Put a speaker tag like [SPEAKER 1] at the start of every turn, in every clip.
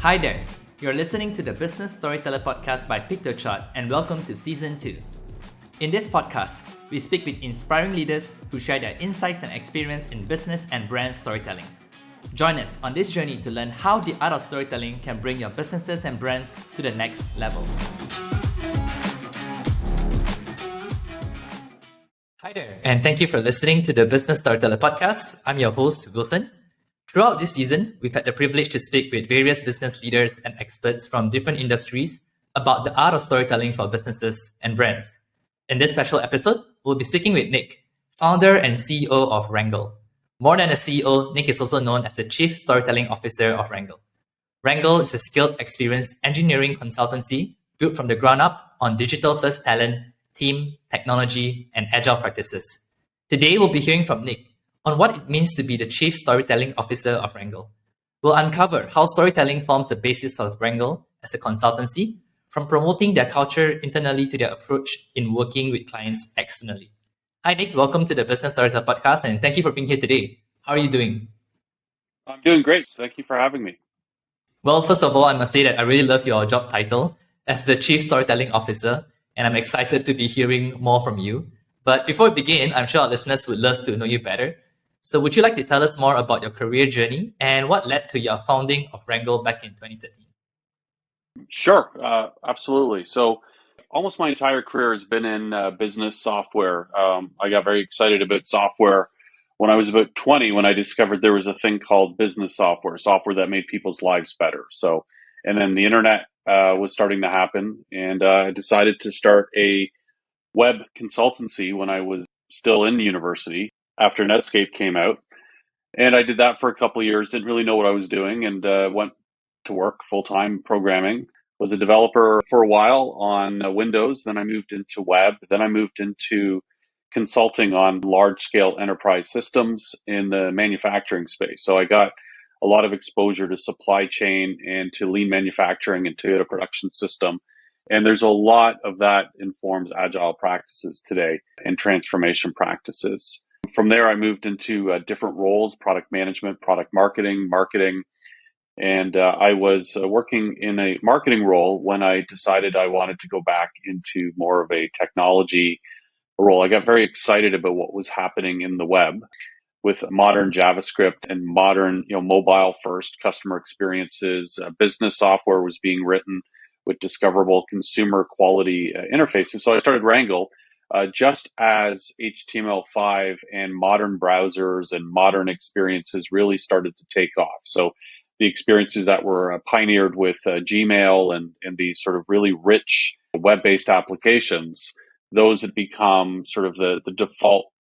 [SPEAKER 1] Hi there, you're listening to the Business Storyteller podcast by Pick Your Chart, and welcome to Season 2. In this podcast, we speak with inspiring leaders who share their insights and experience in business and brand storytelling. Join us on this journey to learn how the art of storytelling can bring your businesses and brands to the next level. Hi there, and thank you for listening to the Business Storyteller podcast. I'm your host, Wilson. Throughout this season, we've had the privilege to speak with various business leaders and experts from different industries about the art of storytelling for businesses and brands. In this special episode, we'll be speaking with Nick, founder and CEO of Rangle. More than a CEO, Nick is also known as the Chief Storytelling Officer of Rangle. Rangle is a skilled, experienced engineering consultancy built from the ground up on digital-first talent, team, technology, and agile practices. Today, we'll be hearing from Nick on what it means to be the Chief Storytelling Officer of Rangle. We'll uncover how storytelling forms the basis of Rangle as a consultancy, from promoting their culture internally to their approach in working with clients externally. Hi, Nick. Welcome to the Business Storyteller podcast, and thank you for being here today. How are you doing?
[SPEAKER 2] I'm doing great. Thank you for having me.
[SPEAKER 1] Well, first of all, I must say that I really love your job title as the Chief Storytelling Officer, and I'm excited to be hearing more from you. But before we begin, I'm sure our listeners would love to know you better. So would you like to tell us more about your career journey and what led to your founding of Rangle back in 2013?
[SPEAKER 2] Sure, absolutely. So almost my entire career has been in business software. I got very excited about software when I was about 20, when I discovered there was a thing called business software that made people's lives better. And then the internet was starting to happen, and I decided to start a web consultancy when I was still in university after Netscape came out. And I did that for a couple of years, didn't really know what I was doing, and went to work full-time programming. Was a developer for a while on Windows, then I moved into web, then I moved into consulting on large-scale enterprise systems in the manufacturing space. So I got a lot of exposure to supply chain and to lean manufacturing and Toyota production system. And there's a lot of that informs agile practices today and transformation practices. From there, I moved into different roles: product management, product marketing. And I was working in a marketing role when I decided I wanted to go back into more of a technology role. I got very excited about what was happening in the web with modern JavaScript and modern, mobile first customer experiences. Business software was being written with discoverable consumer quality interfaces. So I started Rangle just as HTML5 and modern browsers and modern experiences really started to take off. So the experiences that were pioneered with Gmail and these sort of really rich web-based applications, those had become sort of the default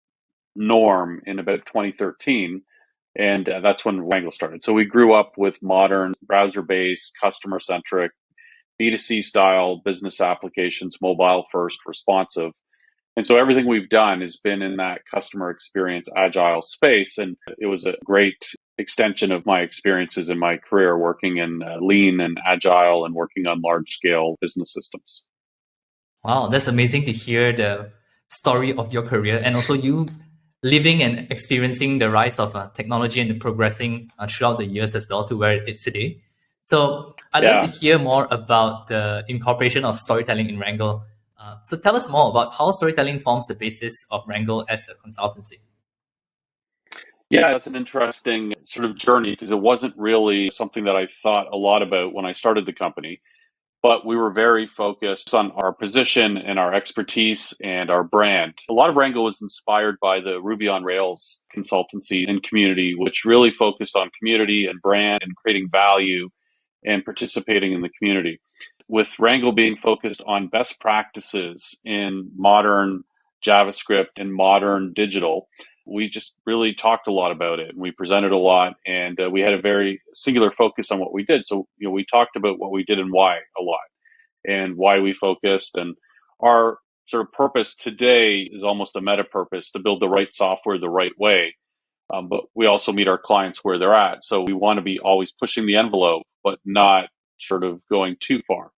[SPEAKER 2] norm in about 2013. And that's when Rangle started. So we grew up with modern browser-based, customer-centric, B2C style business applications, mobile first, responsive. And so everything we've done has been in that customer experience agile space. And it was a great extension of my experiences in my career working in lean and agile and working on large scale business systems.
[SPEAKER 1] Wow, that's amazing to hear the story of your career and also you living and experiencing the rise of technology and progressing throughout the years as well to where it is today. So I'd like to hear more about the incorporation of storytelling in Rangle. So tell us more about how storytelling forms the basis of Rangle as a consultancy.
[SPEAKER 2] Yeah, that's an interesting sort of journey because it wasn't really something that I thought a lot about when I started the company, but we were very focused on our position and our expertise and our brand. A lot of Rangle was inspired by the Ruby on Rails consultancy and community, which really focused on community and brand and creating value and participating in the community. With Rangle being focused on best practices in modern JavaScript and modern digital, we just really talked a lot about it and we presented a lot, and we had a very singular focus on what we did. So, we talked about what we did and why a lot and why we focused. And our sort of purpose today is almost a meta purpose to build the right software the right way. But we also meet our clients where they're at. So we want to be always pushing the envelope, but not sort of going too far.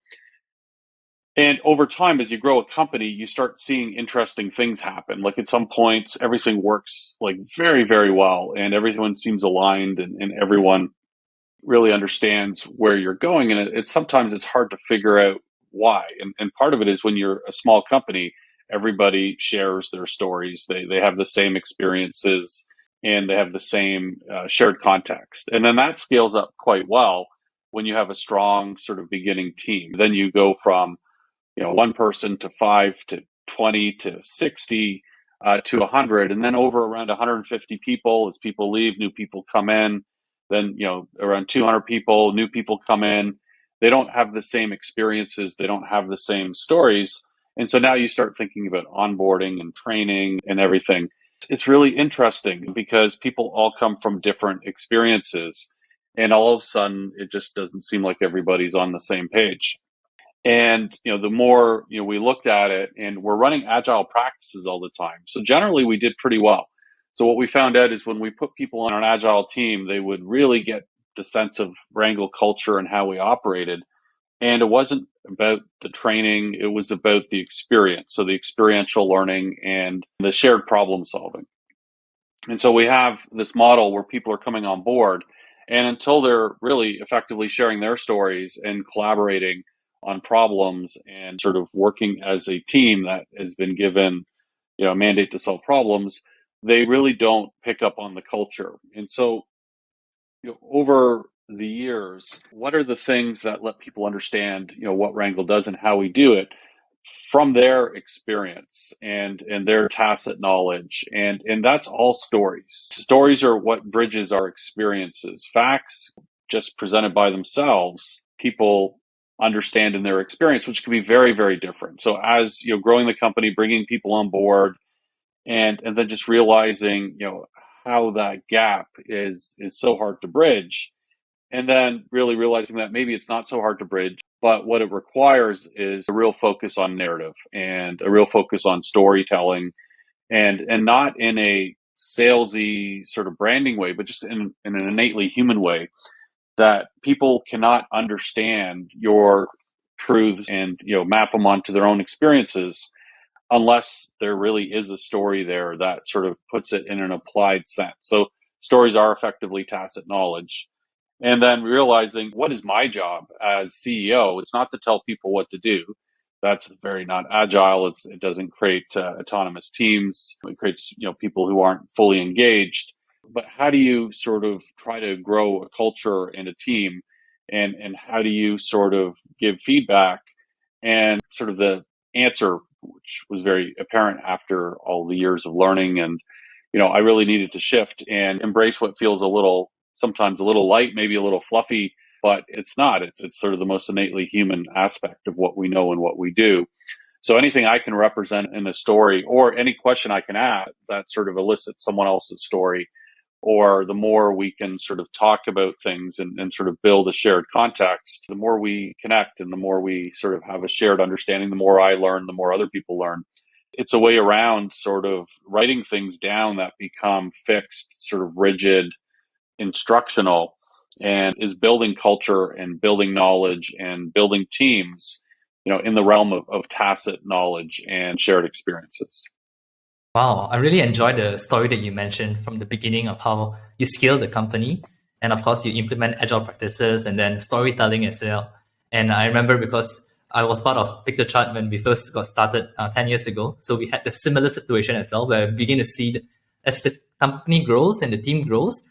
[SPEAKER 2] And over time, as you grow a company, you start seeing interesting things happen. Like at some points, everything works like very, very well and everyone seems aligned and everyone really understands where you're going. And it's sometimes it's hard to figure out why. And part of it is when you're a small company, everybody shares their stories. They have the same experiences and they have the same shared context. And then that scales up quite well when you have a strong sort of beginning team. Then you go from, one person to 5 to 20 to 60 to 100, and then over around 150 people as people leave, new people come in. Then, around 200 people, new people come in. They don't have the same experiences. They don't have the same stories. And so now you start thinking about onboarding and training and everything. It's really interesting because people all come from different experiences. And all of a sudden, it just doesn't seem like everybody's on the same page. And, the more, we looked at it, and we're running agile practices all the time. So generally we did pretty well. So what we found out is when we put people on an agile team, they would really get the sense of Rangle culture and how we operated. And it wasn't about the training, it was about the experience. So the experiential learning and the shared problem solving. And so we have this model where people are coming on board, and until they're really effectively sharing their stories and collaborating on problems and sort of working as a team that has been given, a mandate to solve problems, they really don't pick up on the culture. And so, over the years, what are the things that let people understand, what Rangle does and how we do it from their experience and their tacit knowledge? And that's all stories. Stories are what bridges our experiences. Facts, just presented by themselves, people understand in their experience, which can be very, very different. So as growing the company, bringing people on board, and then just realizing how that gap is so hard to bridge, and then really realizing that maybe it's not so hard to bridge, but what it requires is a real focus on narrative and a real focus on storytelling, and not in a salesy sort of branding way, but just in an innately human way, that people cannot understand your truths and map them onto their own experiences unless there really is a story there that sort of puts it in an applied sense. So stories are effectively tacit knowledge. And then realizing, what is my job as CEO? It's not to tell people what to do. That's very not agile. It doesn't create autonomous teams. It creates people who aren't fully engaged. But how do you sort of try to grow a culture and a team, and how do you sort of give feedback? And sort of the answer, which was very apparent after all the years of learning, and I really needed to shift and embrace what feels sometimes a little light, maybe a little fluffy, but it's not. It's sort of the most innately human aspect of what we know and what we do. So anything I can represent in a story, or any question I can ask that sort of elicits someone else's story, or the more we can sort of talk about things and sort of build a shared context, the more we connect and the more we sort of have a shared understanding, the more I learn, the more other people learn. It's a way around sort of writing things down that become fixed, sort of rigid, instructional, and is building culture and building knowledge and building teams, in the realm of tacit knowledge and shared experiences.
[SPEAKER 1] Wow, I really enjoyed the story that you mentioned from the beginning of how you scale the company. And of course, you implement agile practices and then storytelling as well. And I remember because I was part of Pick the Chart when we first got started 10 years ago. So we had a similar situation as well, where we begin to see as the company grows and the team grows,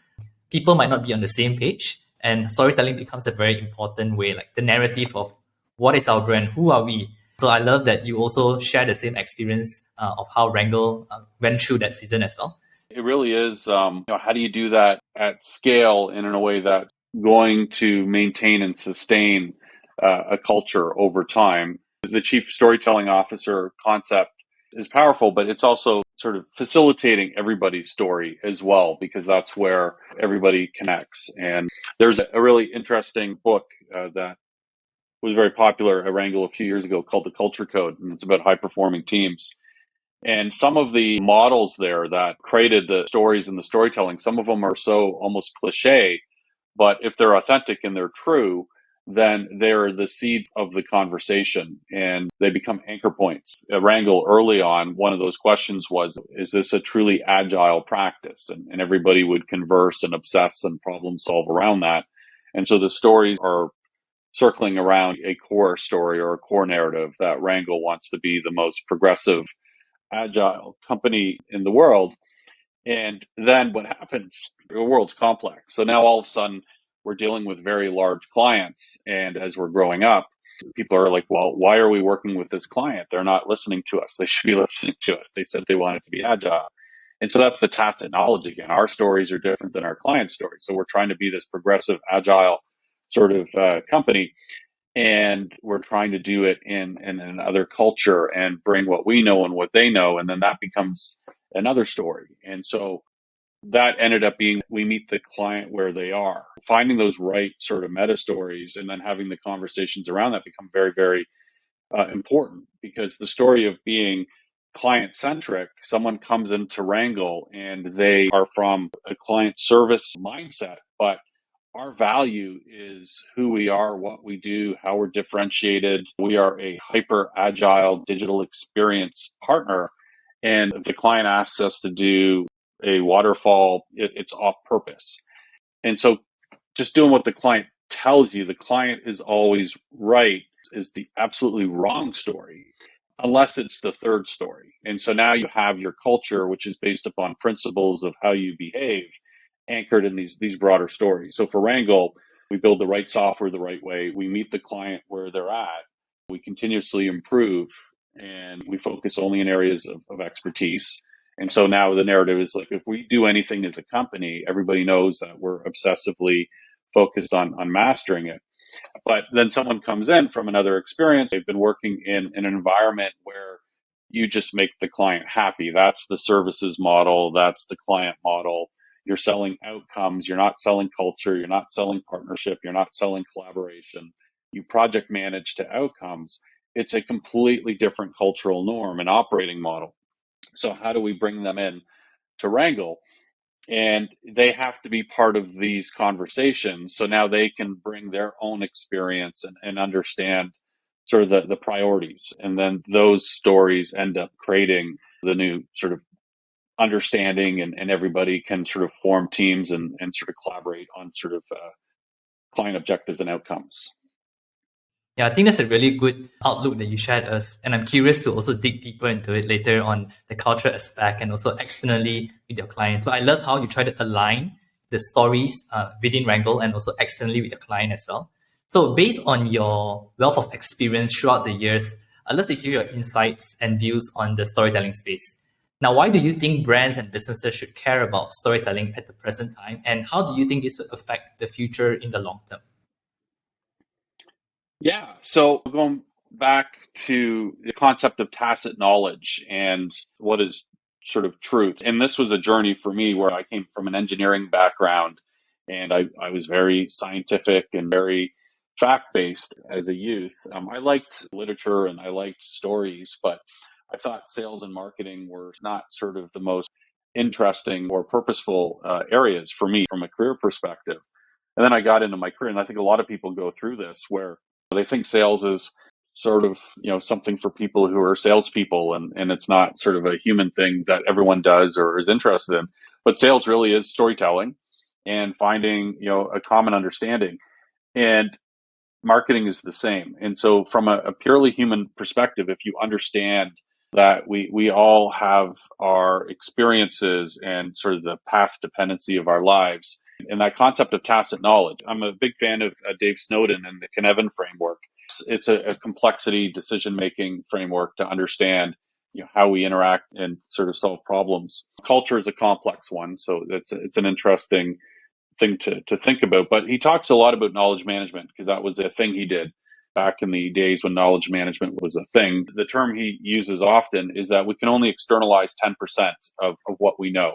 [SPEAKER 1] people might not be on the same page. And storytelling becomes a very important way, like the narrative of what is our brand, who are we. So I love that you also share the same experience of how Rangle went through that season as well.
[SPEAKER 2] It really is. How do you do that at scale and in a way that's going to maintain and sustain a culture over time? The chief storytelling officer concept is powerful, but it's also sort of facilitating everybody's story as well, because that's where everybody connects. And there's a really interesting book that was very popular at Rangle a few years ago called The Culture Code, and it's about high-performing teams. And some of the models there that created the stories and the storytelling, some of them are so almost cliche, but if they're authentic and they're true, then they're the seeds of the conversation and they become anchor points. At Rangle early on, one of those questions was, is this a truly agile practice? And everybody would converse and obsess and problem solve around that. And so the stories are circling around a core story or a core narrative that Rangle wants to be the most progressive, agile company in the world. And then what happens? The world's complex. So now all of a sudden we're dealing with very large clients. And as we're growing up, people are like, well, why are we working with this client? They're not listening to us. They should be listening to us. They said they wanted to be agile. And so that's the tacit knowledge again. Our stories are different than our client stories. So we're trying to be this progressive, agile sort of company. And we're trying to do it in another culture and bring what we know and what they know. And then that becomes another story. And so that ended up being, we meet the client where they are. Finding those right sort of meta stories and then having the conversations around that become very, very important, because the story of being client centric, someone comes into Rangle and they are from a client service mindset, but our value is who we are, what we do, how we're differentiated. We are a hyper agile digital experience partner. And if the client asks us to do a waterfall, it's off purpose. And so just doing what the client tells you, the client is always right, is the absolutely wrong story, unless it's the third story. And so now you have your culture, which is based upon principles of how you behave, anchored in these broader stories. So for Rangle, we build the right software the right way. We meet the client where they're at. We continuously improve, and we focus only in areas of expertise. And so now the narrative is like, if we do anything as a company, everybody knows that we're obsessively focused on mastering it. But then someone comes in from another experience. They've been working in an environment where you just make the client happy. That's the services model. That's the client model. You're selling outcomes. You're not selling culture. You're not selling partnership. You're not selling collaboration. You project manage to outcomes. It's a completely different cultural norm and operating model. So how do we bring them in to Rangle? And they have to be part of these conversations. So now they can bring their own experience and understand sort of the priorities. And then those stories end up creating the new sort of understanding, and everybody can sort of form teams and sort of collaborate on sort of client objectives and outcomes.
[SPEAKER 1] Yeah, I think that's a really good outlook that you shared us. And I'm curious to also dig deeper into it later on the cultural aspect and also externally with your clients. But I love how you try to align the stories within Rangle and also externally with your client as well. So based on your wealth of experience throughout the years, I'd love to hear your insights and views on the storytelling space. Now, why do you think brands and businesses should care about storytelling at the present time? And how do you think this will affect the future in the long term?
[SPEAKER 2] Yeah. So going back to the concept of tacit knowledge and what is sort of truth. And this was a journey for me where I came from an engineering background, and I was very scientific and very fact based as a youth. I liked literature and I liked stories, but I thought sales and marketing were not sort of the most interesting or purposeful areas for me from a career perspective. And then I got into my career, and I think a lot of people go through this where they think sales is sort of, something for people who are salespeople, and it's not sort of a human thing that everyone does or is interested in. But sales really is storytelling and finding, a common understanding. And marketing is the same. And so from a purely human perspective, if you understand that we all have our experiences and sort of the path dependency of our lives, and that concept of tacit knowledge. I'm a big fan of Dave Snowden and the Cynefin framework. It's a complexity decision-making framework to understand how we interact and sort of solve problems. Culture is a complex one, so it's an interesting thing to think about. But he talks a lot about knowledge management, because that was a thing he did back in the days when knowledge management was a thing. The term he uses often is that we can only externalize 10% of what we know.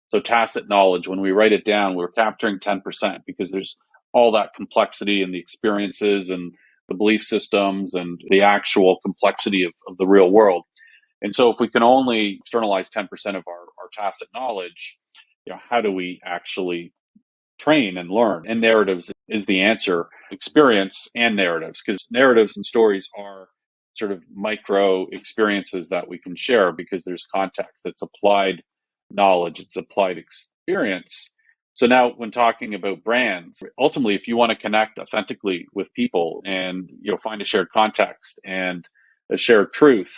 [SPEAKER 2] So tacit knowledge, when we write it down, we're capturing 10%, because there's all that complexity and the experiences and the belief systems and the actual complexity of the real world. And so if we can only externalize 10% of our tacit knowledge, how do we actually train and learn? And narratives is the answer. Experience and narratives, because narratives and stories are sort of micro experiences that we can share, because there's context. It's applied knowledge, it's applied experience. So now when talking about brands, ultimately, if you want to connect authentically with people and find a shared context and a shared truth,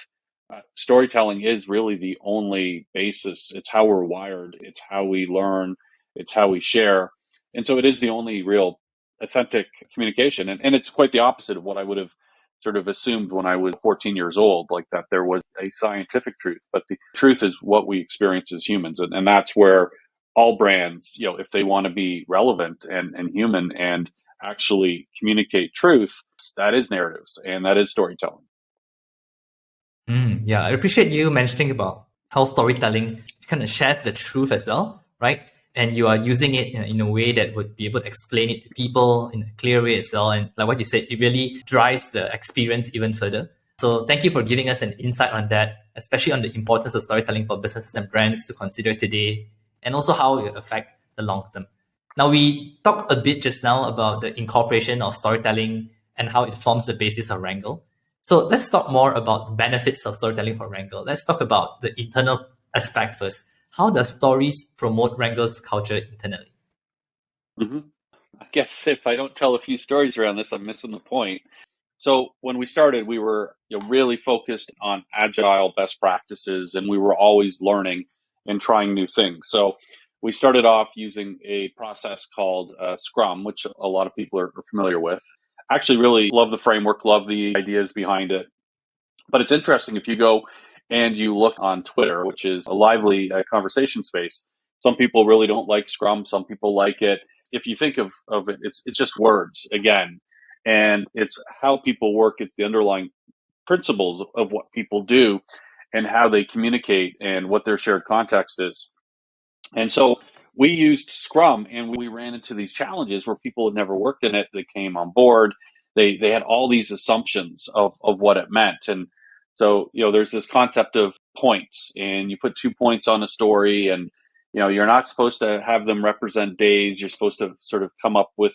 [SPEAKER 2] storytelling is really the only basis. It's how we're wired. It's how we learn. It's how we share. And so it is the only real authentic communication. And it's quite the opposite of what I would have sort of assumed when I was 14 years old, like that there was a scientific truth. But the truth is what we experience as humans. And that's where all brands, if they want to be relevant and human and actually communicate truth, that is narratives and that is storytelling.
[SPEAKER 1] Yeah, I appreciate you mentioning about how storytelling kind of shares the truth as well, right? And you are using it in a way that would be able to explain it to people in a clear way as well. And like what you said, it really drives the experience even further. So thank you for giving us an insight on that, especially on the importance of storytelling for businesses and brands to consider today, and also how it will affect the long term. Now, we talked a bit just now about the incorporation of storytelling and how it forms the basis of Rangle. So let's talk more about the benefits of storytelling for Rangle. Let's talk about the internal aspect first. How does stories promote Wrangle's culture internally?
[SPEAKER 2] Mm-hmm. I guess if I don't tell a few stories around this, I'm missing the point. So when we started, we were really focused on agile best practices, and we were always learning and trying new things. So we started off using a process called Scrum, which a lot of people are familiar with. Actually, really love the framework, love the ideas behind it. But it's interesting if you go and you look on Twitter, which is a lively conversation space. Some people really don't like Scrum. Some people like it. If you think of it, it's just words again, and it's how people work. It's the underlying principles of what people do and how they communicate and what their shared context is. And so we used Scrum and we ran into these challenges where people had never worked in it. They came on board. They had all these assumptions of what it meant. And so, there's this concept of points, and you put 2 points on a story, and, you're not supposed to have them represent days. You're supposed to sort of come up with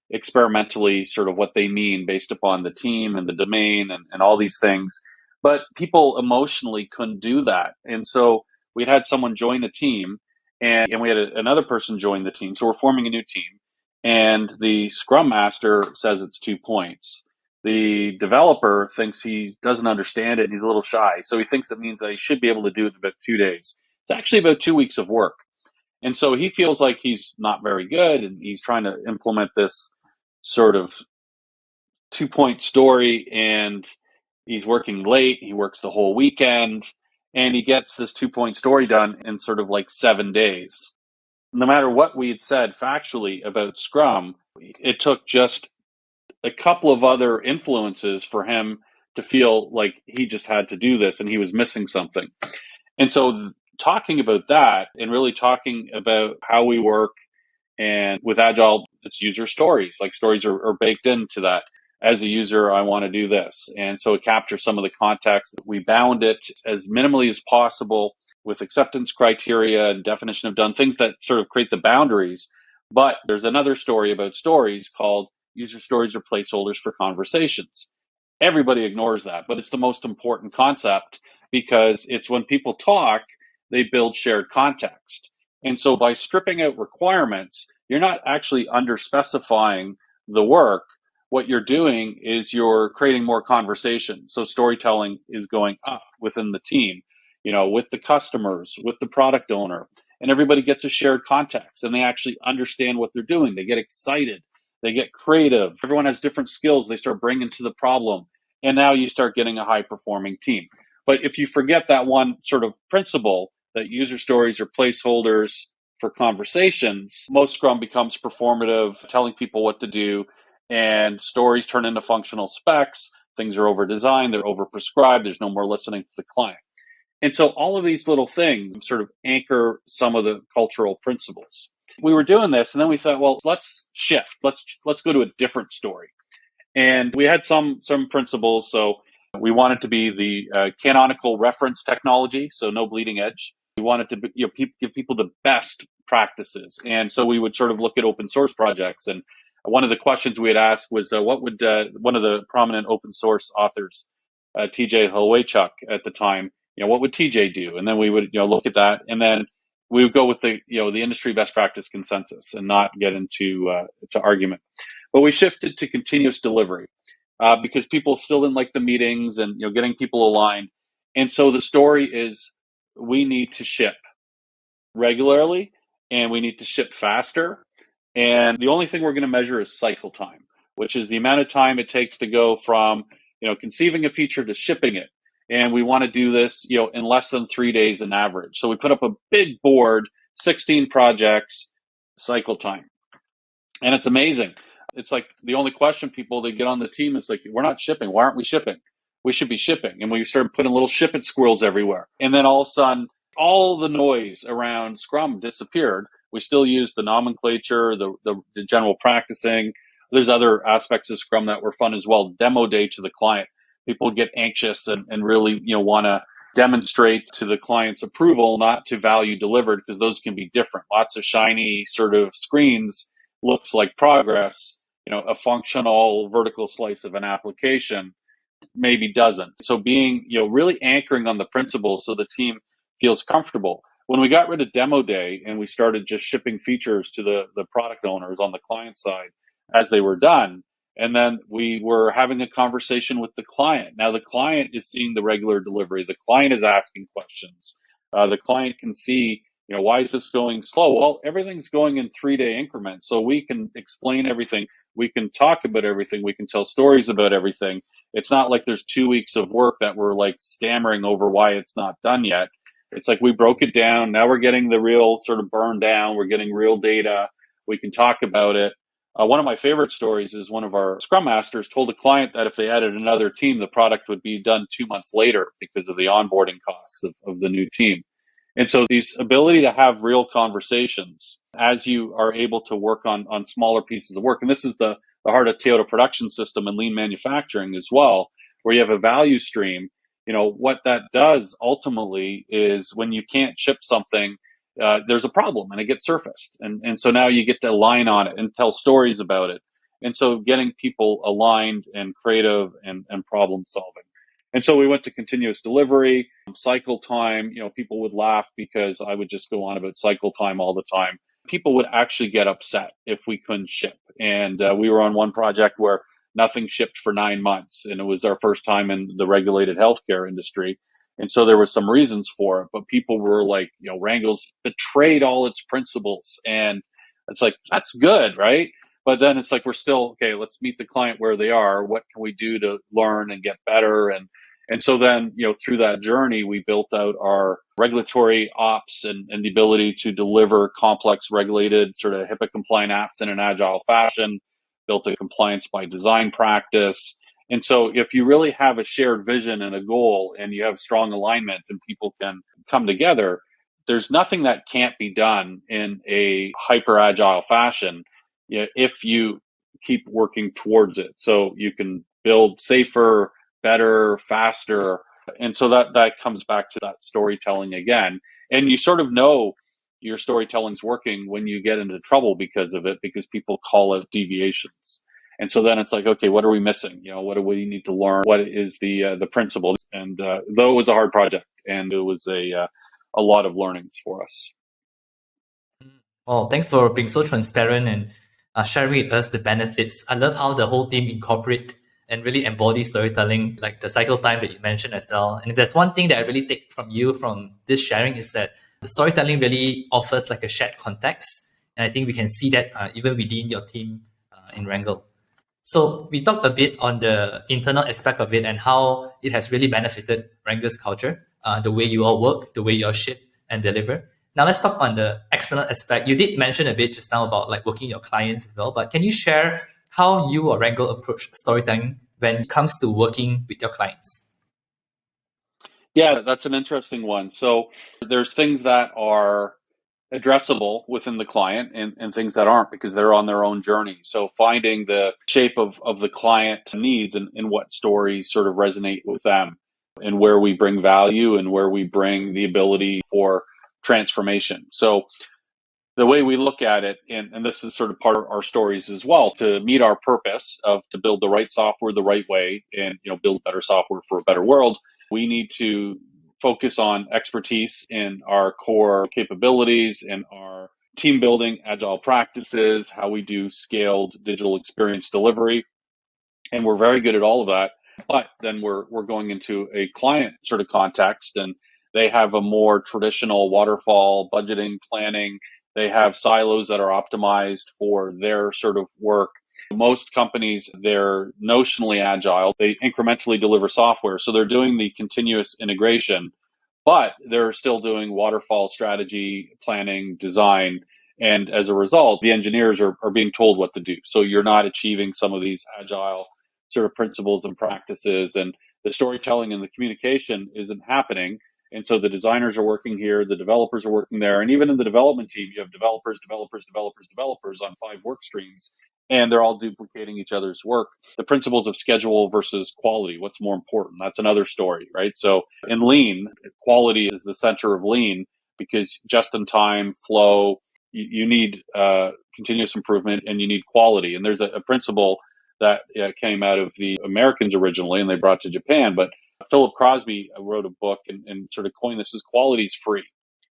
[SPEAKER 2] experimentally sort of what they mean based upon the team and the domain and all these things. But people emotionally couldn't do that. And so we'd had someone join the team and we had another person join the team. So we're forming a new team. And the Scrum Master says it's 2 points. The developer thinks he doesn't understand it and he's a little shy. So he thinks it means that he should be able to do it in about 2 days. It's actually about 2 weeks of work. And so he feels like he's not very good and he's trying to implement this sort of 2 point story, and he's working late. He works the whole weekend and he gets this 2 point story done in sort of like 7 days. No matter what we had said factually about Scrum, it took just a couple of other influences for him to feel like he just had to do this and he was missing something. And so talking about that and really talking about how we work, and with Agile, it's user stories. Like stories are baked into that. As a user, I want to do this. And so it captures some of the context. We bound it as minimally as possible with acceptance criteria and definition of done, things that sort of create the boundaries. But there's another story about stories called user stories are placeholders for conversations. Everybody ignores that, but it's the most important concept because it's when people talk, they build shared context. And so by stripping out requirements, you're not actually under-specifying the work. What you're doing is you're creating more conversation. So storytelling is going up within the team, with the customers, with the product owner, and everybody gets a shared context and they actually understand what they're doing. They get excited. They get creative. Everyone has different skills they start bringing to the problem. And now you start getting a high performing team. But if you forget that one sort of principle, that user stories are placeholders for conversations, most Scrum becomes performative, telling people what to do, and stories turn into functional specs. Things are over designed, they're over prescribed, there's no more listening to the client. And so all of these little things sort of anchor some of the cultural principles. We were doing this, and then we thought, well, let's shift. Let's go to a different story. And we had some principles. So we wanted to be the canonical reference technology, so no bleeding edge. We wanted to give people the best practices. And so we would sort of look at open source projects. And one of the questions we had asked was, what would one of the prominent open source authors, TJ Holwaychuk at the time, what would TJ do? And then we would look at that. And then we would go with the industry best practice consensus and not get into to argument. But we shifted to continuous delivery because people still didn't like the meetings and getting people aligned. And so the story is we need to ship regularly and we need to ship faster. And the only thing we're going to measure is cycle time, which is the amount of time it takes to go from conceiving a feature to shipping it. And we want to do this in less than 3 days on average. So we put up a big board, 16 projects, cycle time. And it's amazing. It's like the only question people that get on the team is like, we're not shipping. Why aren't we shipping? We should be shipping. And we started putting little ship it squirrels everywhere. And then all of a sudden, all the noise around Scrum disappeared. We still use the nomenclature, the general practicing. There's other aspects of Scrum that were fun as well. Demo day to the client. People get anxious and really want to demonstrate to the client's approval, not to value delivered, because those can be different. Lots of shiny sort of screens looks like progress. A functional vertical slice of an application maybe doesn't. So being really anchoring on the principles so the team feels comfortable. When we got rid of demo day and we started just shipping features to the product owners on the client side as they were done, and then we were having a conversation with the client. Now the client is seeing the regular delivery. The client is asking questions. The client can see, why is this going slow? Well, everything's going in 3-day increments. So we can explain everything. We can talk about everything. We can tell stories about everything. It's not like there's 2 weeks of work that we're like stammering over why it's not done yet. It's like we broke it down. Now we're getting the real sort of burn down. We're getting real data. We can talk about it. One of my favorite stories is one of our Scrum Masters told a client that if they added another team, the product would be done 2 months later because of the onboarding costs of the new team. And so these ability to have real conversations as you are able to work on smaller pieces of work. And this is the heart of Toyota Production System and lean manufacturing as well, where you have a value stream. What that does ultimately is when you can't ship something, there's a problem and it gets surfaced. And so now you get to align on it and tell stories about it. And so getting people aligned and creative and problem solving. And so we went to continuous delivery, cycle time. People would laugh because I would just go on about cycle time all the time. People would actually get upset if we couldn't ship. And we were on one project where nothing shipped for 9 months. And it was our first time in the regulated healthcare industry. And so there was some reasons for it, but people were like, Wrangle's betrayed all its principles. And it's like, that's good, right? But then it's like, we're still, okay, let's meet the client where they are. What can we do to learn and get better? And so then, through that journey, we built out our regulatory ops and the ability to deliver complex regulated sort of HIPAA compliant apps in an agile fashion, built a compliance by design practice. And so if you really have a shared vision and a goal and you have strong alignment and people can come together, there's nothing that can't be done in a hyper agile fashion if you keep working towards it. So you can build safer, better, faster. And so that comes back to that storytelling again. And you sort of know your storytelling's working when you get into trouble because of it, because people call it deviations. And so then it's like, okay, what are we missing? What do we need to learn? What is the principle? And though it was a hard project and it was a lot of learnings for us.
[SPEAKER 1] Well, thanks for being so transparent and sharing with us the benefits. I love how the whole team incorporate and really embody storytelling, like the cycle time that you mentioned as well. And if there's one thing that I really take from you from this sharing is that the storytelling really offers like a shared context. And I think we can see that even within your team in Rangle. So we talked a bit on the internal aspect of it and how it has really benefited Wrangle's culture, the way you all work, the way you all ship and deliver. Now let's talk on the external aspect. You did mention a bit just now about like working your clients as well, but can you share how you or Rangle approach storytelling when it comes to working with your clients?
[SPEAKER 2] Yeah, that's an interesting one. So there's things that are addressable within the client and things that aren't because they're on their own journey. So finding the shape of the client needs and what stories sort of resonate with them and where we bring value and where we bring the ability for transformation. So the way we look at it, and this is sort of part of our stories as well, to meet our purpose of to build the right software the right way and build better software for a better world, we need to focus on expertise in our core capabilities, in our team building, agile practices, how we do scaled digital experience delivery. And we're very good at all of that. But then we're going into a client sort of context, and they have a more traditional waterfall budgeting planning. They have silos that are optimized for their sort of work. Most companies, they're notionally agile. They incrementally deliver software. So they're doing the continuous integration, but they're still doing waterfall strategy, planning, design. And as a result, the engineers are being told what to do. So you're not achieving some of these agile sort of principles and practices, and the storytelling and the communication isn't happening. And so the designers are working here, the developers are working there, and even in the development team, you have developers on 5 work streams, and they're all duplicating each other's work. The principles of schedule versus quality, what's more important? That's another story, right? So in lean, quality is the center of lean, because just in time flow, you need continuous improvement, and you need quality. And there's a principle that came out of the Americans originally, and they brought to Japan. But Philip Crosby wrote a book and sort of coined this as quality is free.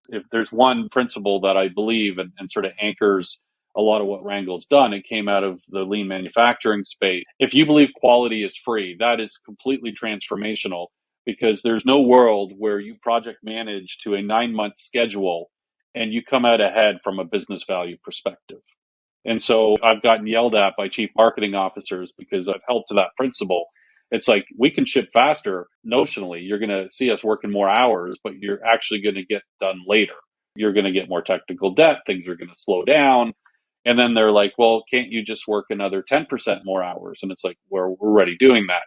[SPEAKER 2] If there's one principle that I believe and sort of anchors a lot of what Wrangle's done, it came out of the lean manufacturing space. If you believe quality is free, that is completely transformational, because there's no world where you project manage to a 9-month schedule and you come out ahead from a business value perspective. And so I've gotten yelled at by chief marketing officers because I've held to that principle. It's like, we can ship faster notionally. You're going to see us working more hours, but you're actually going to get done later. You're going to get more technical debt. Things are going to slow down. And then they're like, well, can't you just work another 10% more hours? And it's like, we're already doing that.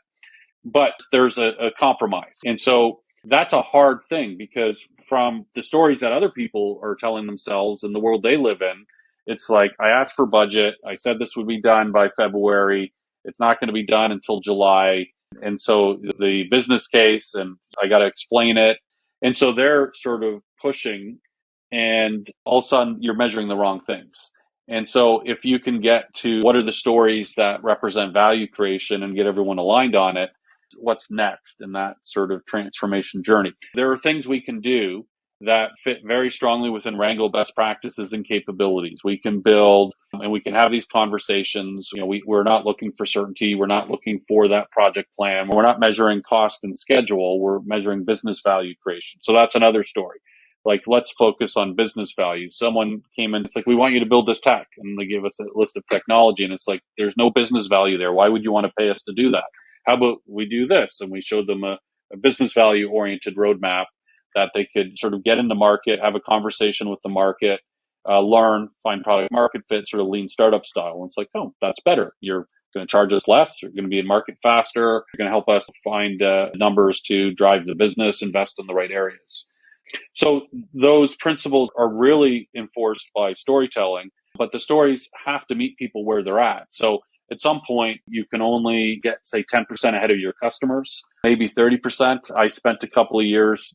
[SPEAKER 2] But there's a compromise. And so that's a hard thing, because from the stories that other people are telling themselves in the world they live in, it's like, I asked for budget. I said this would be done by February. It's not going to be done until July. And so the business case, and I got to explain it. And so they're sort of pushing, and all of a sudden you're measuring the wrong things. And so if you can get to what are the stories that represent value creation and get everyone aligned on it, what's next in that sort of transformation journey? There are things we can do that fit very strongly within Rangle best practices and capabilities. We can build and we can have these conversations. We're not looking for certainty. We're not looking for that project plan. We're not measuring cost and schedule. We're measuring business value creation. So that's another story. Like, let's focus on business value. Someone came in, it's like, we want you to build this tech. And they gave us a list of technology. And it's like, there's no business value there. Why would you want to pay us to do that? How about we do this? And we showed them a business value oriented roadmap that they could sort of get in the market, have a conversation with the market, learn, find product market fit, sort of lean startup style. And it's like, oh, that's better. You're going to charge us less. You're going to be in market faster. You're going to help us find numbers to drive the business, invest in the right areas. So those principles are really enforced by storytelling, but the stories have to meet people where they're at. So at some point, you can only get, say, 10% ahead of your customers, maybe 30%. I spent a couple of years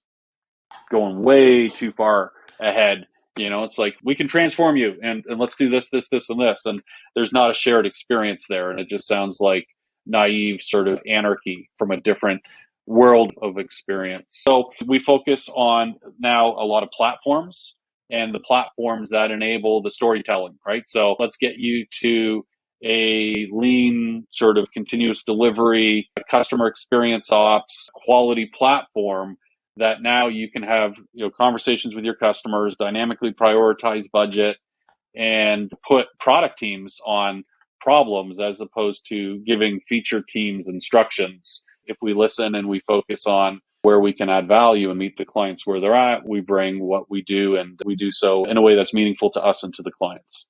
[SPEAKER 2] going way too far ahead. It's like, we can transform you and let's do this, and this. And there's not a shared experience there. And it just sounds like naive sort of anarchy from a different world of experience. So we focus on now a lot of platforms and the platforms that enable the storytelling, right? So let's get you to a lean sort of continuous delivery, customer experience ops, quality platform that now you can have conversations with your customers, dynamically prioritize budget, and put product teams on problems as opposed to giving feature teams instructions. If we listen and we focus on where we can add value and meet the clients where they're at, we bring what we do, and we do so in a way that's meaningful to us and to the clients.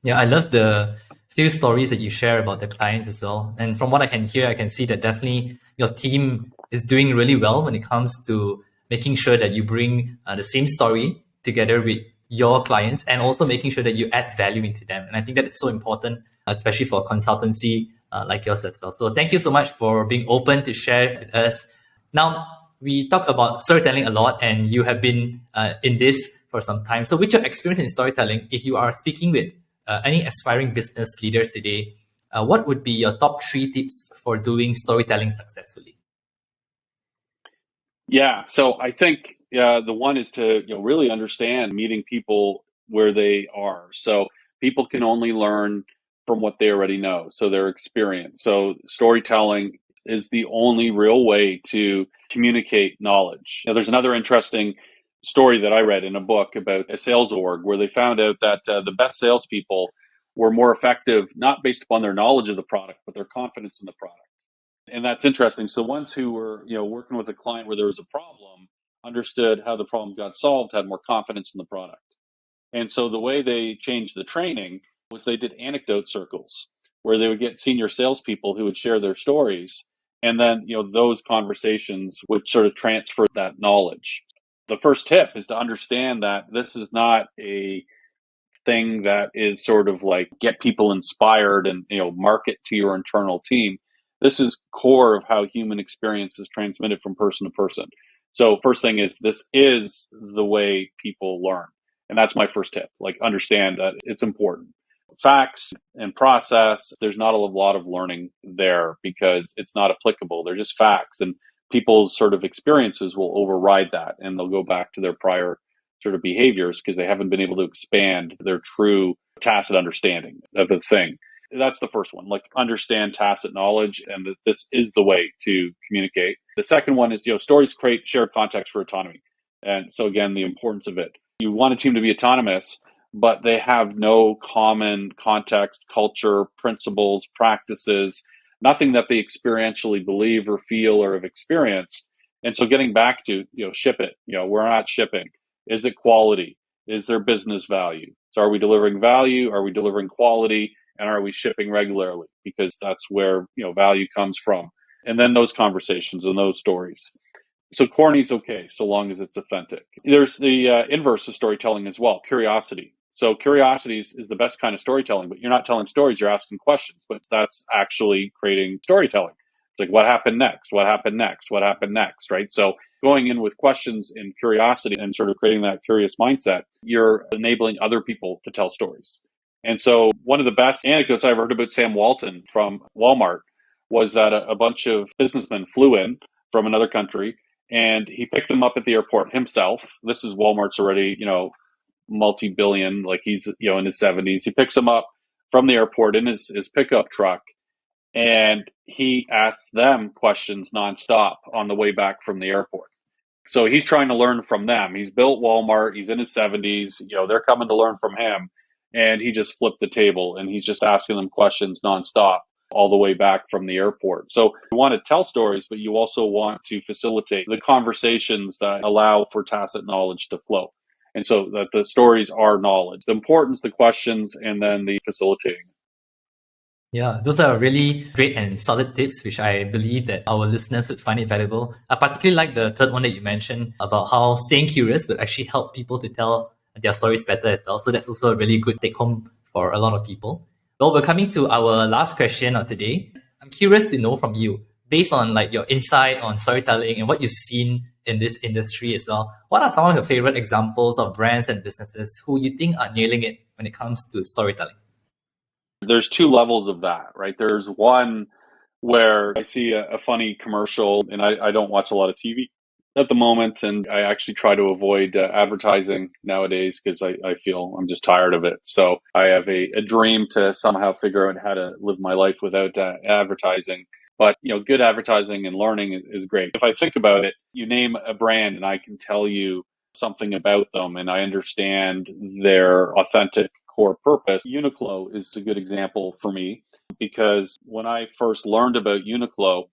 [SPEAKER 1] Yeah, I love the few stories that you share about the clients as well. And from what I can hear, I can see that definitely your team is doing really well when it comes to making sure that you bring the same story together with your clients, and also making sure that you add value into them. And I think that is so important, especially for a consultancy like yours as well. So thank you so much for being open to share with us. Now, we talk about storytelling a lot, and you have been in this for some time. So with your experience in storytelling, if you are speaking with any aspiring business leaders today, what would be your top 3 tips for doing storytelling successfully?
[SPEAKER 2] Yeah. So I think the one is to really understand meeting people where they are. So people can only learn from what they already know, so their experience. So storytelling is the only real way to communicate knowledge. There's another interesting story that I read in a book about a sales org where they found out that the best salespeople were more effective not based upon their knowledge of the product, but their confidence in the product. And that's interesting. So the ones who were, working with a client where there was a problem, understood how the problem got solved, had more confidence in the product. And so the way they changed the training was they did anecdote circles where they would get senior salespeople who would share their stories. And then, those conversations would sort of transfer that knowledge. The first tip is to understand that this is not a thing that is sort of like get people inspired and market to your internal team. This is core of how human experience is transmitted from person to person. So first thing is this is the way people learn, and that's my first tip. Like, understand that it's important. Facts and process, there's not a lot of learning there because it's not applicable. They're just facts, and people's sort of experiences will override that, and they'll go back to their prior sort of behaviors because they haven't been able to expand their true tacit understanding of the thing. That's the first one, like understand tacit knowledge and that this is the way to communicate. The second one is, stories create shared context for autonomy. And so again, the importance of it. You want a team to be autonomous, but they have no common context, culture, principles, practices, nothing that they experientially believe or feel or have experienced. And so getting back to, ship it, we're not shipping. Is it quality? Is there business value? So are we delivering value? Are we delivering quality? And are we shipping regularly? Because that's where, value comes from. And then those conversations and those stories. So corny's okay, so long as it's authentic. There's the inverse of storytelling as well, curiosity. So curiosity is the best kind of storytelling, but you're not telling stories, you're asking questions, but that's actually creating storytelling. It's like, what happened next? What happened next? What happened next? Right? So going in with questions and curiosity and sort of creating that curious mindset, you're enabling other people to tell stories. And so one of the best anecdotes I ever heard about Sam Walton from Walmart was that a bunch of businessmen flew in from another country and he picked them up at the airport himself. This is Walmart's already, multi-billion, like he's, in his 70s. He picks them up from the airport in his pickup truck, and he asks them questions nonstop on the way back from the airport. So he's trying to learn from them. He's built Walmart. He's in his 70s. They're coming to learn from him. And he just flipped the table and he's just asking them questions nonstop all the way back from the airport. So you want to tell stories, but you also want to facilitate the conversations that allow for tacit knowledge to flow. And so that the stories are knowledge. The importance, the questions, and then the facilitating.
[SPEAKER 1] Yeah, those are really great and solid tips, which I believe that our listeners would find it valuable. I particularly like the third one that you mentioned about how staying curious would actually help people to tell their stories better as well. So that's also a really good take home for a lot of people. Well, we're coming to our last question of today. I'm curious to know from you, based on like your insight on storytelling and what you've seen in this industry as well, what are some of your favorite examples of brands and businesses who you think are nailing it when it comes to storytelling?
[SPEAKER 2] There's two levels of that, right? There's one where I see a funny commercial, and I don't watch a lot of TV at the moment, and I actually try to avoid advertising nowadays because I feel I'm just tired of it. So I have a dream to somehow figure out how to live my life without advertising. But good advertising and learning is great. If I think about it, you name a brand, and I can tell you something about them, and I understand their authentic core purpose. Uniqlo is a good example for me because when I first learned about Uniqlo,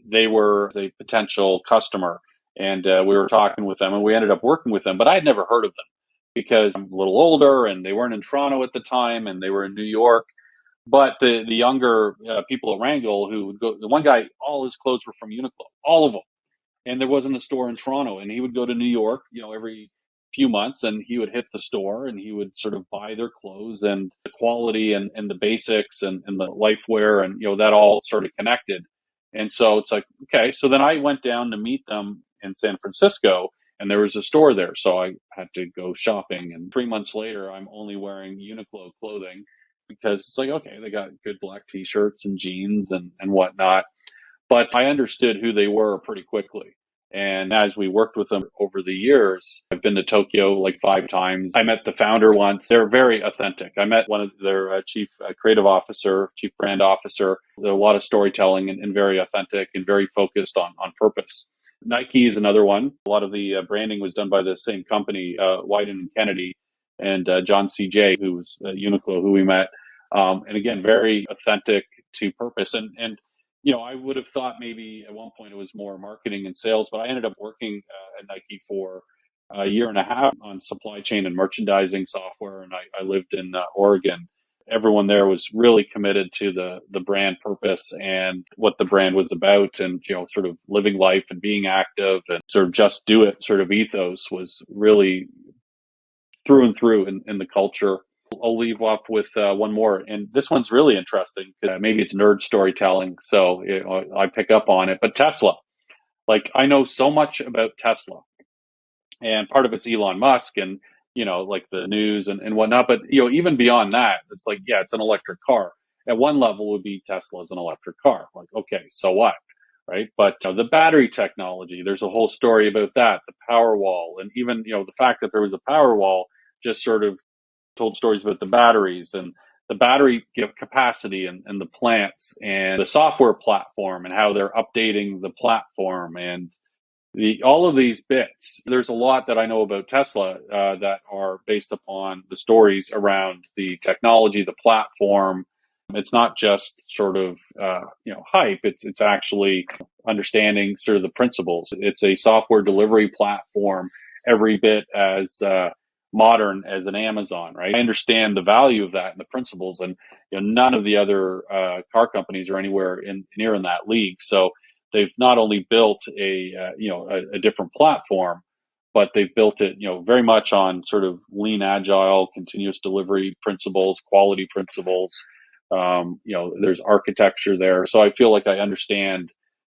[SPEAKER 2] they were a potential customer, and we were talking with them, and we ended up working with them. But I had never heard of them because I'm a little older, and they weren't in Toronto at the time, and they were in New York. But the younger people at Rangle who would go, the one guy, all his clothes were from Uniqlo, all of them, and there wasn't a store in Toronto, and he would go to New York, every few months, and he would hit the store and he would sort of buy their clothes, and the quality and the basics and the life wear, and that all sort of connected. And so it's like, okay, so then I went down to meet them in San Francisco, and there was a store there, so I had to go shopping, and 3 months later I'm only wearing Uniqlo clothing because it's like, okay, they got good black t-shirts and jeans and whatnot. But I understood who they were pretty quickly. And as we worked with them over the years, I've been to Tokyo like 5 times. I met the founder once. They're very authentic. I met one of their chief creative officer, chief brand officer. There's a lot of storytelling and very authentic and very focused on purpose. Nike is another one. A lot of the branding was done by the same company, Wyden and Kennedy, and John C.J., who's Uniqlo, who we met. And again, very authentic to purpose. And I would have thought maybe at one point it was more marketing and sales, but I ended up working at Nike for a year and a half on supply chain and merchandising software, and I lived in Oregon. Everyone there was really committed to the brand purpose and what the brand was about, and sort of living life and being active and sort of just do it sort of ethos was really through and through in the culture. I'll leave off with one more, and this one's really interesting. Maybe it's nerd storytelling, so I pick up on it. But Tesla, like I know so much about Tesla, and part of it's Elon Musk, and like the news and whatnot. But even beyond that, it's like, yeah, it's an electric car. At one level, would be Tesla's an electric car. Like, okay, so what, right? But the battery technology, there's a whole story about that. The power wall, and even the fact that there was a power wall, just sort of told stories about the batteries and the battery capacity and the plants and the software platform and how they're updating the platform and all of these bits. There's a lot that I know about Tesla that are based upon the stories around the technology, the platform. It's not just sort of hype. It's actually understanding sort of the principles. It's a software delivery platform every bit as modern as an Amazon, right? I understand the value of that and the principles, and none of the other car companies are anywhere near in that league. So they've not only built a different platform, but they've built it very much on sort of lean, agile, continuous delivery principles, quality principles. There's architecture there, so I feel like I understand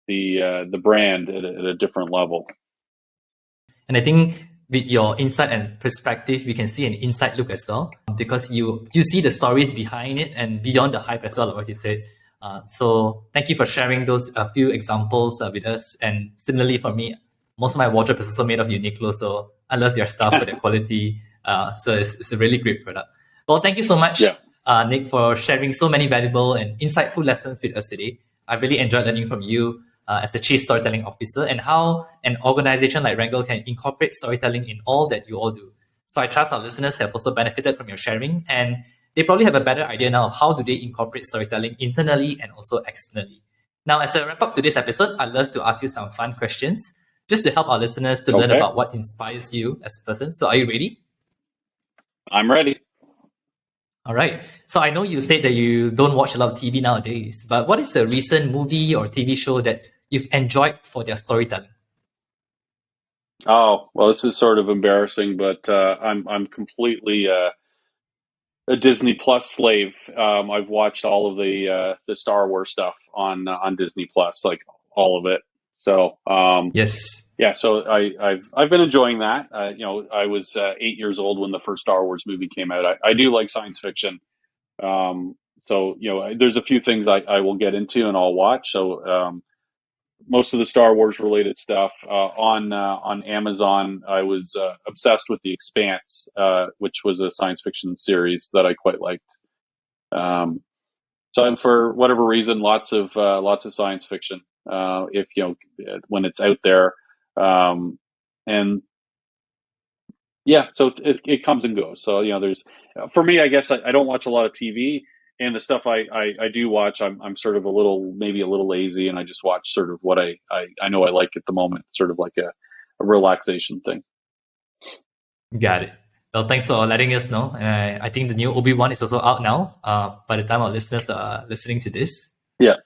[SPEAKER 2] the brand at a different level.
[SPEAKER 1] And I think with your insight and perspective, we can see an inside look as well, because you see the stories behind it and beyond the hype as well, like what you said. So thank you for sharing those few examples with us. And similarly for me, most of my wardrobe is also made of Uniqlo, so I love their stuff for their quality. So it's a really great product. Well, thank you so much, Nick, for sharing so many valuable and insightful lessons with us today. I really enjoyed learning from you as a Chief Storytelling Officer and how an organization like Rangle can incorporate storytelling in all that you all do. So I trust our listeners have also benefited from your sharing, and they probably have a better idea now of how do they incorporate storytelling internally and also externally. Now, as a wrap up today's episode, I'd love to ask you some fun questions just to help our listeners to learn about what inspires you as a person. So are you ready?
[SPEAKER 2] I'm ready.
[SPEAKER 1] All right. So I know you said that you don't watch a lot of TV nowadays, but what is a recent movie or TV show that you've enjoyed for their storytelling?
[SPEAKER 2] Oh, well, this is sort of embarrassing, but I'm completely a Disney Plus slave. I've watched all of the Star Wars stuff on Disney Plus, like all of it. So
[SPEAKER 1] yes,
[SPEAKER 2] yeah. So I've been enjoying that. I was 8 years old when the first Star Wars movie came out. I do like science fiction. So there's a few things I will get into and I'll watch. So most of the Star Wars related stuff on Amazon. I was obsessed with The Expanse, which was a science fiction series that I quite liked. So for whatever reason, lots of science fiction. If when it's out there, and yeah, so it comes and goes. So there's for me, I guess I don't watch a lot of TV. And the stuff I do watch, I'm sort of maybe a little lazy, and I just watch sort of what I know I like at the moment, sort of like a relaxation thing.
[SPEAKER 1] Got it. Well, thanks for letting us know. I think the new Obi-Wan is also out now by the time our listeners are listening to this.
[SPEAKER 2] Yeah.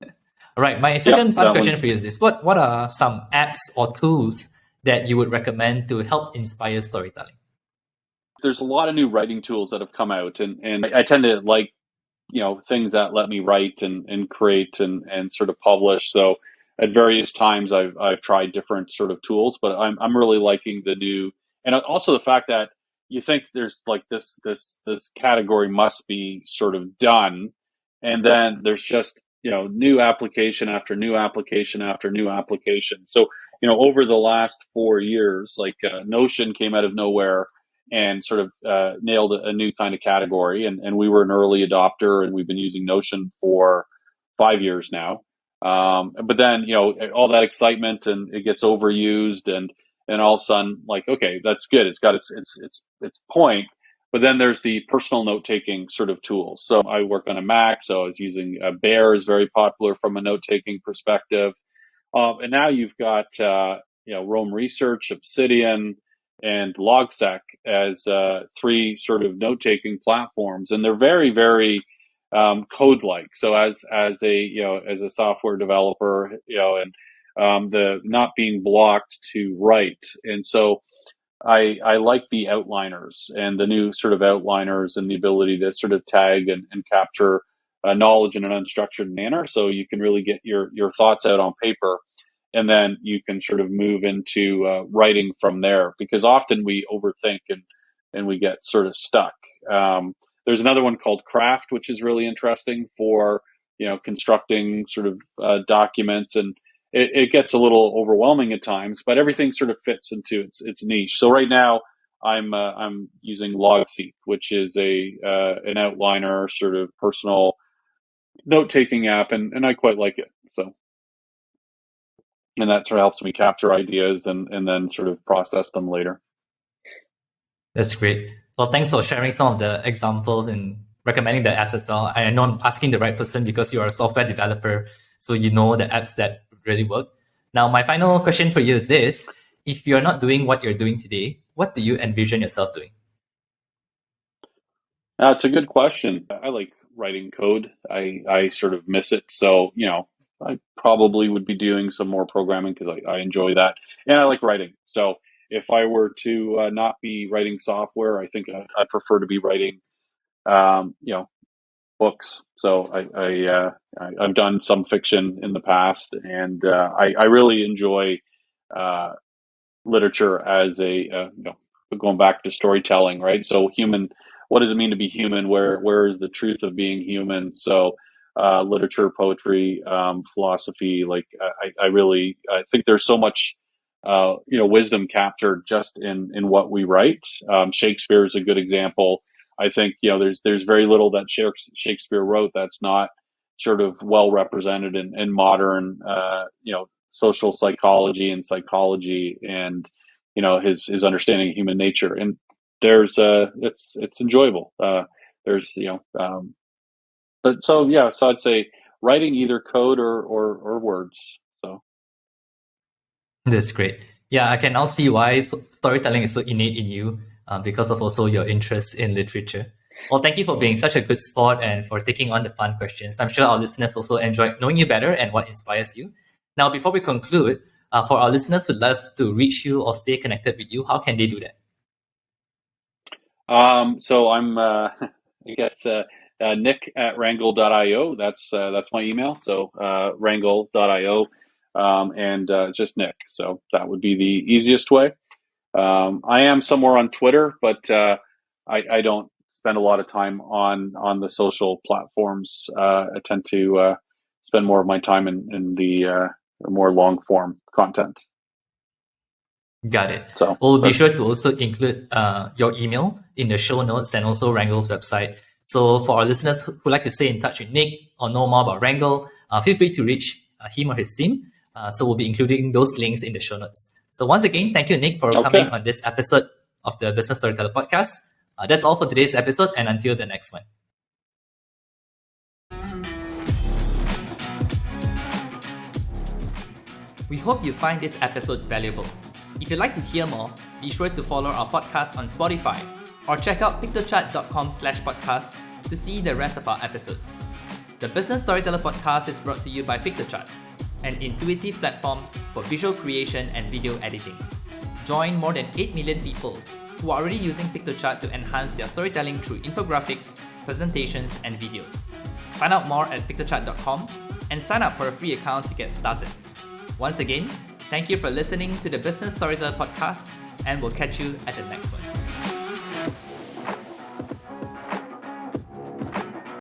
[SPEAKER 1] All right. My second fun question for you is this. What are some apps or tools that you would recommend to help inspire storytelling?
[SPEAKER 2] There's a lot of new writing tools that have come out, and I tend to like, things that let me write and create and sort of publish. So at various times I've tried different sort of tools, but I'm really liking the new, and also the fact that you think there's like this category must be sort of done, and then there's just new application after new application after new application. So, over the last 4 years, like Notion came out of nowhere and sort of nailed a new kind of category. And we were an early adopter, and we've been using Notion for 5 years now. But then, all that excitement and it gets overused, and all of a sudden, like, okay, that's good. It's got its point. But then there's the personal note-taking sort of tools. So I work on a Mac, so I was using Bear is very popular from a note-taking perspective. And now you've got Roam Research, Obsidian, and Logsec as 3 sort of note-taking platforms, and they're very, very code-like. So as a software developer, and the not being blocked to write, and so I like the outliners and the new sort of outliners and the ability to sort of tag and capture knowledge in an unstructured manner. So you can really get your thoughts out on paper, and then you can sort of move into writing from there, because often we overthink and we get sort of stuck. There's another one called Craft, which is really interesting for, constructing sort of documents, and it gets a little overwhelming at times, but everything sort of fits into its niche. So right now I'm using Logseq, which is an outliner sort of personal note-taking app, and I quite like it. So, and that sort of helps me capture ideas and then sort of process them later.
[SPEAKER 1] That's great. Well, thanks for sharing some of the examples and recommending the apps as well. I know I'm asking the right person because you are a software developer, so you know the apps that really work. Now, my final question for you is this. If you're not doing what you're doing today, what do you envision yourself doing?
[SPEAKER 2] It's a good question. I like writing code. I sort of miss it. So, I probably would be doing some more programming because I enjoy that. And I like writing. So if I were to not be writing software, I think I prefer to be writing, books. So I've done some fiction in the past, and I really enjoy literature as going back to storytelling, right? So what does it mean to be human? Where is the truth of being human? So literature, poetry, philosophy, like I think there's so much wisdom captured just in what we write. Shakespeare is a good example. I think there's very little that Shakespeare wrote that's not sort of well represented in modern social psychology and psychology, and his understanding of human nature. And there's it's enjoyable. But so I'd say writing either code or words. So
[SPEAKER 1] That's great. Yeah, I can now see why storytelling is so innate in you, because of also your interest in literature. Well, thank you for being such a good sport and for taking on the fun questions. I'm sure our listeners also enjoyed knowing you better and what inspires you. Now, before we conclude, for our listeners who'd love to reach you or stay connected with you, how can they do that?
[SPEAKER 2] So I'm, I guess, nick@rangle.io. That's my email. So rangle.io, and just Nick. So that would be the easiest way. I am somewhere on Twitter, but I don't spend a lot of time on the social platforms. I tend to spend more of my time in the more long form content.
[SPEAKER 1] Got it.
[SPEAKER 2] So
[SPEAKER 1] we'll be sure to also include your email in the show notes and also Wrangle's website. So for our listeners who like to stay in touch with Nick or know more about Wrangle, feel free to reach him or his team. So we'll be including those links in the show notes. So once again, thank you, Nick, for coming on this episode of the Business Storyteller Podcast. That's all for today's episode, and until the next one. We hope you find this episode valuable. If you'd like to hear more, be sure to follow our podcast on Spotify or check out pictochart.com/podcast to see the rest of our episodes. The Business Storyteller Podcast is brought to you by Pictochart, an intuitive platform for visual creation and video editing. Join more than 8 million people who are already using Pictochart to enhance their storytelling through infographics, presentations, and videos. Find out more at pictochart.com and sign up for a free account to get started. Once again, thank you for listening to the Business Storyteller Podcast, and we'll catch you at the next one.